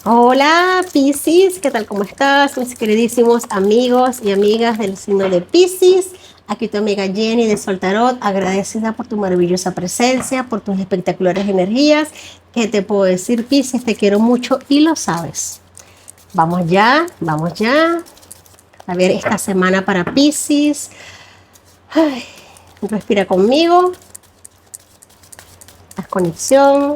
Hola Piscis, ¿qué tal? ¿Cómo estás? Mis queridísimos amigos y amigas del signo de Piscis. Aquí tu amiga Jenny de Sol Tarot, agradecida por tu maravillosa presencia, por tus espectaculares energías. ¿Qué te puedo decir, Piscis? Te quiero mucho y lo sabes. Vamos ya. A ver esta semana para Piscis. Ay, respira conmigo. Haz conexión.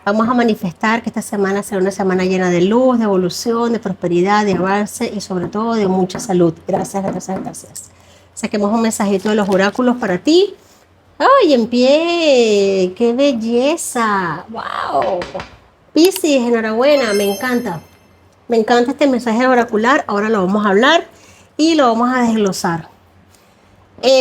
Vamos a manifestar que esta semana será una semana llena de luz, de evolución, de prosperidad, de avance y sobre todo de mucha salud. Gracias, gracias, gracias. Saquemos un mensajito de los oráculos para ti. ¡Ay, en pie! ¡Qué belleza! ¡Wow! Piscis, enhorabuena, me encanta. Me encanta este mensaje oracular. Ahora lo vamos a hablar y lo vamos a desglosar.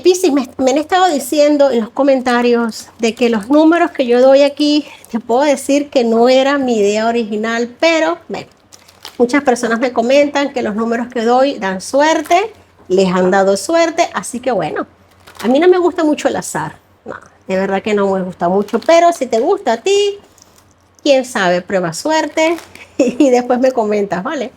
Piscis, me han estado diciendo en los comentarios de que los números que yo doy aquí, te puedo decir que no era mi idea original, pero bueno, muchas personas me comentan que los números que doy dan suerte, les han dado suerte, así que bueno, a mí no me gusta mucho el azar, no, de verdad que no me gusta mucho, pero si te gusta a ti, quién sabe, prueba suerte y después me comentas, ¿vale?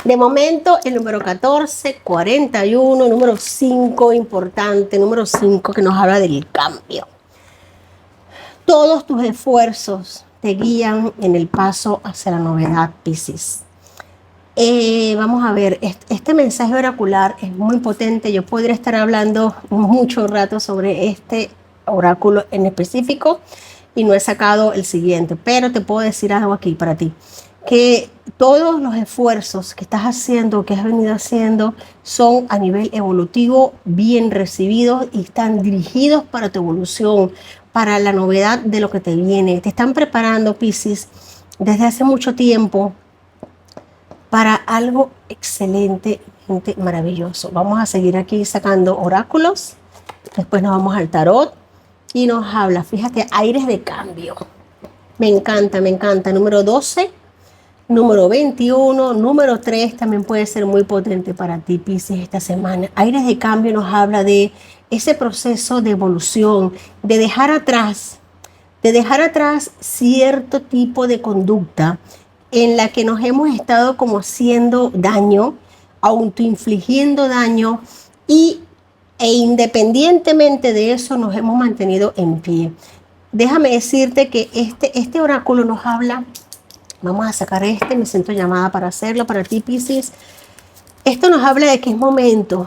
De momento, el número 14, 41, número 5, importante, número 5 que nos habla del cambio. Todos tus esfuerzos te guían en el paso hacia la novedad, Piscis. Vamos a ver, este mensaje oracular es muy potente. Yo podría estar hablando mucho rato sobre este oráculo en específico y no he sacado el siguiente, pero te puedo decir algo aquí para ti. Que todos los esfuerzos que estás haciendo, que has venido haciendo, son a nivel evolutivo bien recibidos y están dirigidos para tu evolución, para la novedad de lo que te viene. Te están preparando, Piscis, desde hace mucho tiempo para algo excelentemente maravilloso. Vamos a seguir aquí sacando oráculos, después nos vamos al tarot y nos habla, fíjate, aires de cambio. Me encanta, número 12. Número 21, número 3 también puede ser muy potente para ti, Piscis, esta semana. Aires de cambio nos habla de ese proceso de evolución, de dejar atrás cierto tipo de conducta en la que nos hemos estado como haciendo daño, autoinfligiendo daño e independientemente de eso nos hemos mantenido en pie. Déjame decirte que este oráculo nos habla. Vamos a sacar me siento llamada para hacerlo, para ti, Piscis. Esto nos habla de que es momento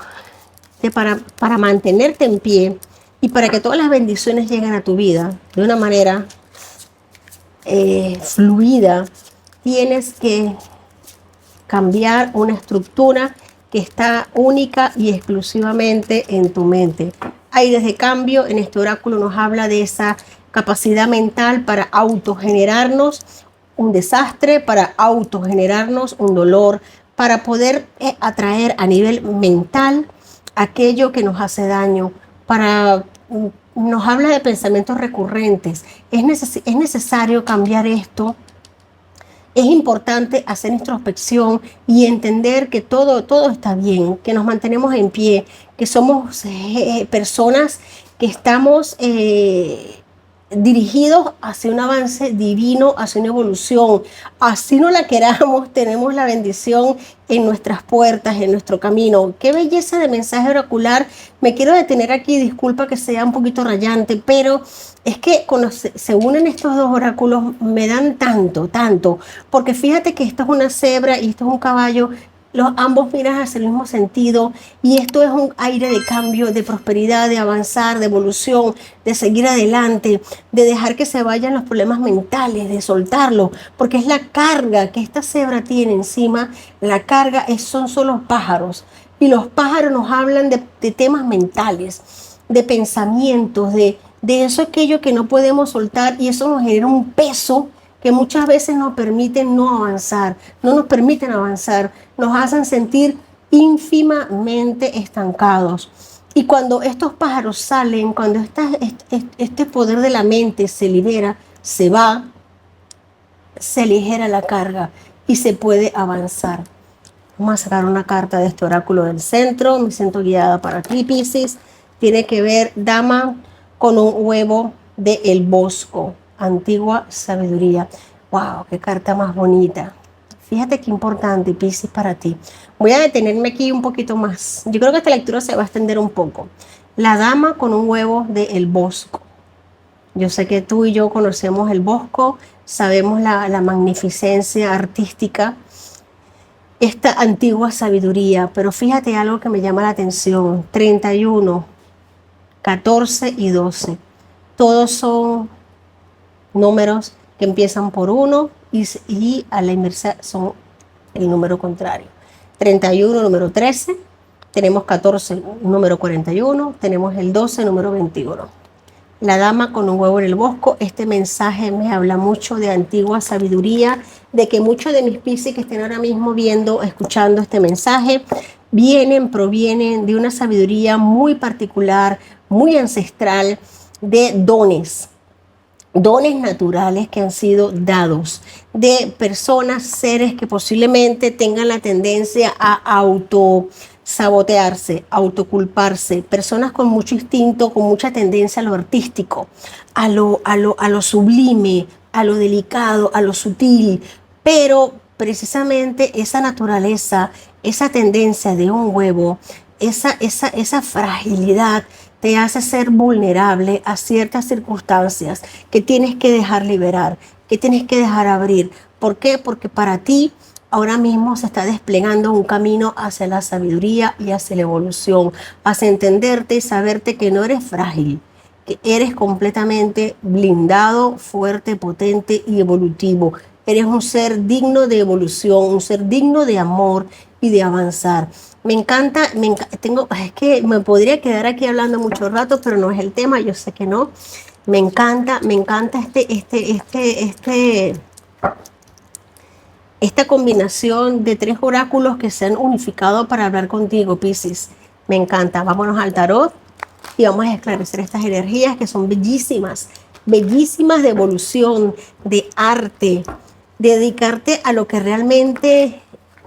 para mantenerte en pie y para que todas las bendiciones lleguen a tu vida de una manera fluida. Tienes que cambiar una estructura que está única y exclusivamente en tu mente. Aires de cambio, en este oráculo nos habla de esa capacidad mental para autogenerarnos un desastre, para autogenerarnos un dolor, para poder atraer a nivel mental aquello que nos hace daño, nos habla de pensamientos recurrentes. Es necesario cambiar esto. Es importante hacer introspección y entender que todo está bien, que nos mantenemos en pie, que somos personas que estamos dirigidos hacia un avance divino, hacia una evolución. Así no la queramos, tenemos la bendición en nuestras puertas, en nuestro camino. Qué belleza de mensaje oracular. Me quiero detener aquí, disculpa que sea un poquito rayante, pero es que cuando se unen estos dos oráculos me dan tanto, porque fíjate que esto es una cebra y esto es un caballo. Ambos miran hacia el mismo sentido y esto es un aire de cambio, de prosperidad, de avanzar, de evolución, de seguir adelante, de dejar que se vayan los problemas mentales, de soltarlo, porque es la carga que esta cebra tiene encima. La carga son solo pájaros y los pájaros nos hablan de temas mentales, de pensamientos, de eso aquello que no podemos soltar y eso nos genera un peso que muchas veces nos permiten no avanzar, no nos permiten avanzar, nos hacen sentir ínfimamente estancados. Y cuando estos pájaros salen, cuando este poder de la mente se libera, se va, se aligera la carga y se puede avanzar. Vamos a sacar una carta de este oráculo del centro. Me siento guiada para ti, Piscis. Tiene que ver, dama con un huevo de El Bosco. Antigua sabiduría. Wow, qué carta más bonita. Fíjate qué importante, Piscis, para ti. Voy a detenerme aquí un poquito más. Yo creo que esta lectura se va a extender un poco. La dama con un huevo de El Bosco. Yo sé que tú y yo conocemos El Bosco, sabemos la magnificencia artística, esta antigua sabiduría, pero fíjate algo que me llama la atención. 31, 14 y 12. Todos son números que empiezan por 1 y a la inversa son el número contrario. 31, número 13, tenemos 14, número 41, tenemos el 12, número 21. La dama con un huevo en el bosco, este mensaje me habla mucho de antigua sabiduría, de que muchos de mis Piscis que estén ahora mismo viendo, escuchando este mensaje, provienen de una sabiduría muy particular, muy ancestral, de dones naturales que han sido dados, de personas, seres que posiblemente tengan la tendencia a autosabotearse, autoculparse, personas con mucho instinto, con mucha tendencia a lo artístico, a lo sublime, a lo delicado, a lo sutil, pero precisamente esa naturaleza, esa tendencia de un huevo, esa fragilidad te hace ser vulnerable a ciertas circunstancias que tienes que dejar liberar, que tienes que dejar abrir. ¿Por qué? Porque para ti ahora mismo se está desplegando un camino hacia la sabiduría y hacia la evolución, hacia entenderte y saberte que no eres frágil, que eres completamente blindado, fuerte, potente y evolutivo. Eres un ser digno de evolución, un ser digno de amor y de avanzar. Es que me podría quedar aquí hablando mucho rato, pero no es el tema, yo sé que no. Me encanta esta combinación de 3 oráculos que se han unificado para hablar contigo, Piscis. Me encanta. Vámonos al tarot y vamos a esclarecer estas energías que son bellísimas, bellísimas de evolución, de arte, de dedicarte a lo que realmente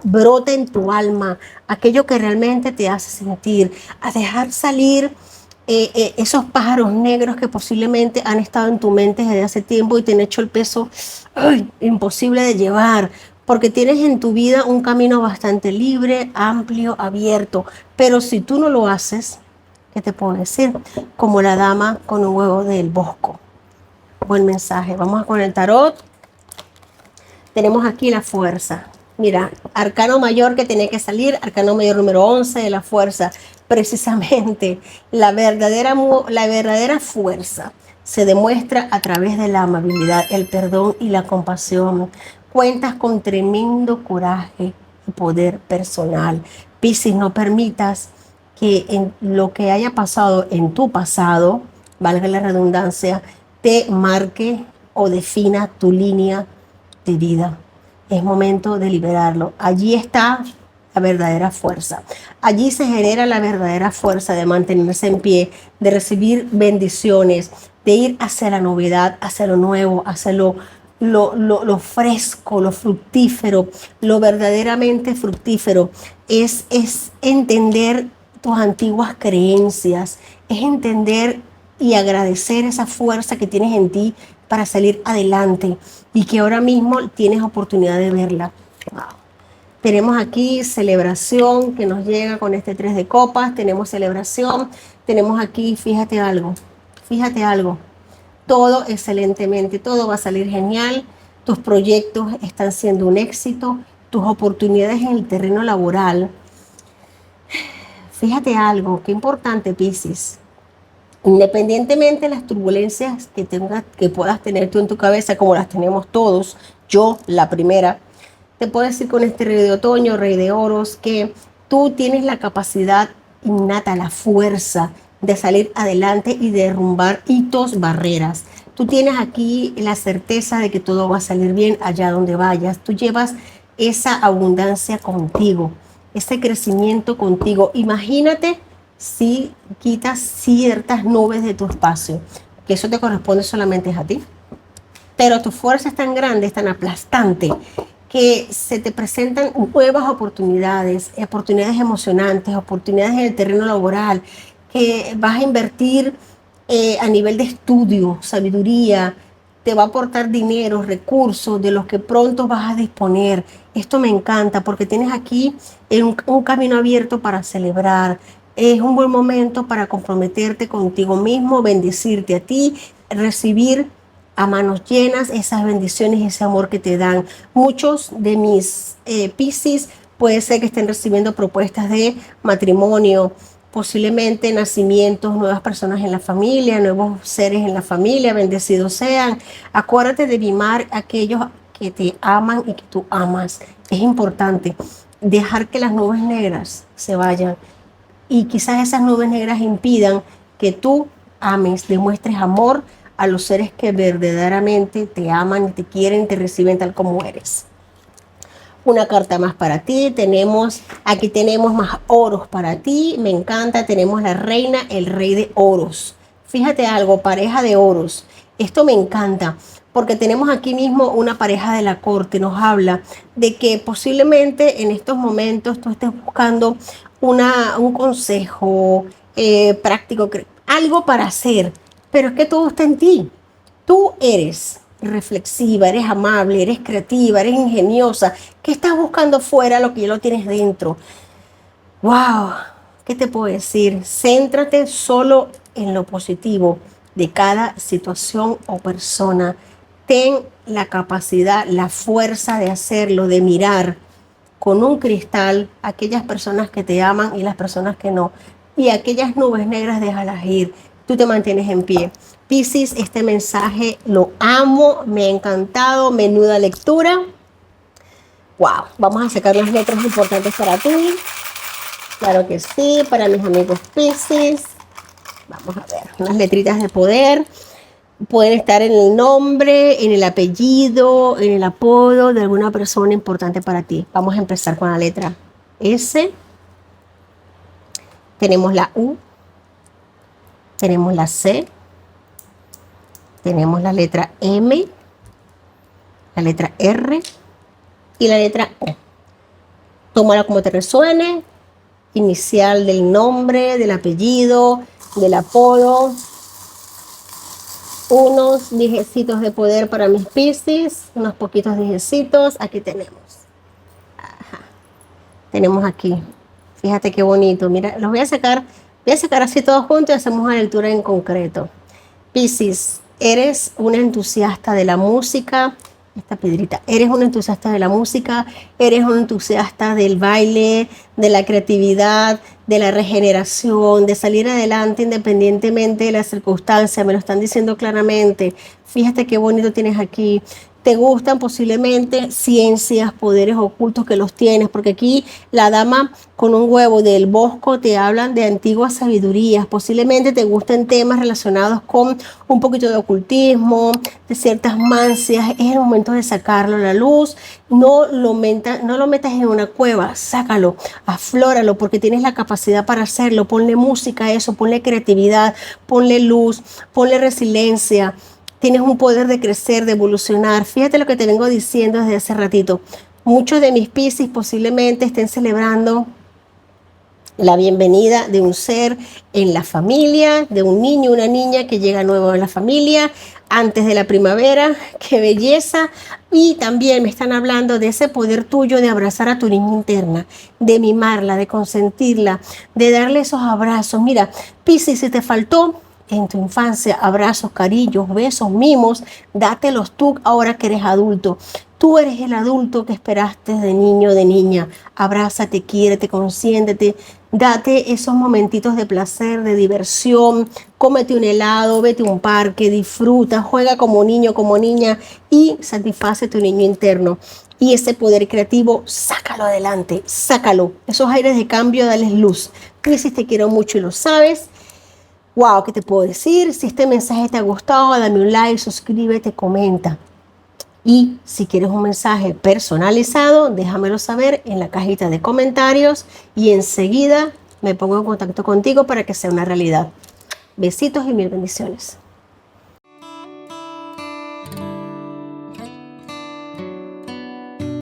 brota en tu alma, aquello que realmente te hace sentir, a dejar salir esos pájaros negros que posiblemente han estado en tu mente desde hace tiempo y te han hecho el peso imposible de llevar, porque tienes en tu vida un camino bastante libre, amplio, abierto, pero si tú no lo haces, ¿qué te puedo decir? Como la dama con un huevo del bosco. Buen mensaje. Vamos con el tarot. Tenemos aquí la fuerza. Mira, arcano mayor que tiene que salir, arcano mayor número 11 de la fuerza. Precisamente la verdadera fuerza se demuestra a través de la amabilidad, el perdón y la compasión. Cuentas con tremendo coraje y poder personal. Piscis, no permitas que en lo que haya pasado en tu pasado, valga la redundancia, te marque o defina tu línea de vida. Es momento de liberarlo. Allí está la verdadera fuerza. Allí se genera la verdadera fuerza de mantenerse en pie, de recibir bendiciones, de ir hacia la novedad, hacia lo nuevo, hacia lo fresco, lo fructífero, lo verdaderamente fructífero. Es entender tus antiguas creencias, es entender y agradecer esa fuerza que tienes en ti para salir adelante y que ahora mismo tienes oportunidad de verla. Wow. Tenemos aquí celebración que nos llega con este 3 de copas, tenemos celebración, tenemos aquí, fíjate algo, todo excelentemente, todo va a salir genial, tus proyectos están siendo un éxito, tus oportunidades en el terreno laboral. Fíjate algo, qué importante, Piscis. Independientemente de las turbulencias que puedas tener tú en tu cabeza, como las tenemos todos, yo la primera, te puedo decir con este rey de otoño, rey de oros, que tú tienes la capacidad innata, la fuerza de salir adelante y derrumbar hitos, barreras. Tú tienes aquí la certeza de que todo va a salir bien allá donde vayas. Tú llevas esa abundancia contigo, ese crecimiento contigo. Imagínate si quitas ciertas nubes de tu espacio, que eso te corresponde solamente a ti, pero tu fuerza es tan grande, es tan aplastante, que se te presentan nuevas oportunidades, oportunidades emocionantes, oportunidades en el terreno laboral, que vas a invertir a nivel de estudio, sabiduría, te va a aportar dinero, recursos de los que pronto vas a disponer. Esto me encanta porque tienes aquí un camino abierto para celebrar. Es un buen momento para comprometerte contigo mismo, bendecirte a ti, recibir a manos llenas esas bendiciones y ese amor que te dan. Muchos de mis Piscis puede ser que estén recibiendo propuestas de matrimonio, posiblemente nacimientos, nuevas personas en la familia, nuevos seres en la familia, bendecidos sean. Acuérdate de mimar a aquellos que te aman y que tú amas. Es importante dejar que las nubes negras se vayan y quizás esas nubes negras impidan que tú ames, demuestres amor a los seres que verdaderamente te aman y te quieren, te reciben tal como eres. Una carta más para ti, aquí tenemos más oros para ti, me encanta, tenemos la reina, el rey de oros. Fíjate algo, pareja de oros, esto me encanta, porque tenemos aquí mismo una pareja de la corte, nos habla de que posiblemente en estos momentos tú estés buscando un consejo práctico, algo para hacer, pero es que todo está en ti. Tú eres reflexiva, eres amable, eres creativa, eres ingeniosa. ¿Qué estás buscando fuera lo que ya lo tienes dentro? ¡Wow! ¿Qué te puedo decir? Céntrate solo en lo positivo de cada situación o persona. Ten la capacidad, la fuerza de hacerlo, de mirar con un cristal a aquellas personas que te aman y las personas que no. Y aquellas nubes negras déjalas ir. Tú te mantienes en pie. Piscis, este mensaje lo amo, me ha encantado, menuda lectura. Wow, vamos a sacar las letras importantes para ti. Claro que sí, para mis amigos Piscis. Vamos a ver, unas letritas de poder. Pueden estar en el nombre, en el apellido, en el apodo de alguna persona importante para ti. Vamos a empezar con la letra S. Tenemos la U. Tenemos la C. Tenemos la letra M. La letra R. Y la letra O. Tómala como te resuene. Inicial del nombre, del apellido, del apodo. Unos dijecitos de poder para mis Piscis, unos poquitos dijecitos. Aquí tenemos. Ajá. Tenemos aquí. Fíjate qué bonito. Mira, los voy a sacar así todos juntos y hacemos una lectura en concreto. Piscis, eres una entusiasta de la música. Esta piedrita, eres un entusiasta de la música, eres un entusiasta del baile, de la creatividad, de la regeneración, de salir adelante independientemente de las circunstancias, me lo están diciendo claramente. Fíjate qué bonito tienes aquí. Te gustan posiblemente ciencias, poderes ocultos que los tienes, porque aquí la dama con un huevo del bosco te hablan de antiguas sabidurías. Posiblemente te gusten temas relacionados con un poquito de ocultismo, de ciertas mancias. Es el momento de sacarlo a la luz. No lo metas en una cueva, sácalo, aflóralo, porque tienes la capacidad para hacerlo. Ponle música a eso, ponle creatividad, ponle luz, ponle resiliencia. Tienes un poder de crecer, de evolucionar. Fíjate lo que te vengo diciendo desde hace ratito. Muchos de mis Piscis posiblemente estén celebrando la bienvenida de un ser en la familia, de un niño, una niña que llega nuevo en la familia, antes de la primavera. ¡Qué belleza! Y también me están hablando de ese poder tuyo de abrazar a tu niña interna, de mimarla, de consentirla, de darle esos abrazos. Mira, Piscis, si te faltó en tu infancia abrazos, cariños, besos, mimos, dátelos tú ahora que eres adulto. Tú eres el adulto que esperaste de niño, de niña. Abrázate, quiérete, consiéntete, date esos momentitos de placer, de diversión. Cómete un helado, vete a un parque, disfruta, juega como niño, como niña y satisface tu niño interno. Y ese poder creativo, sácalo adelante, sácalo. Esos aires de cambio, dales luz. Piscis, te quiero mucho y lo sabes. Wow, ¿qué te puedo decir? Si este mensaje te ha gustado, dame un like, suscríbete, comenta. Y si quieres un mensaje personalizado, déjamelo saber en la cajita de comentarios y enseguida me pongo en contacto contigo para que sea una realidad. Besitos y mil bendiciones.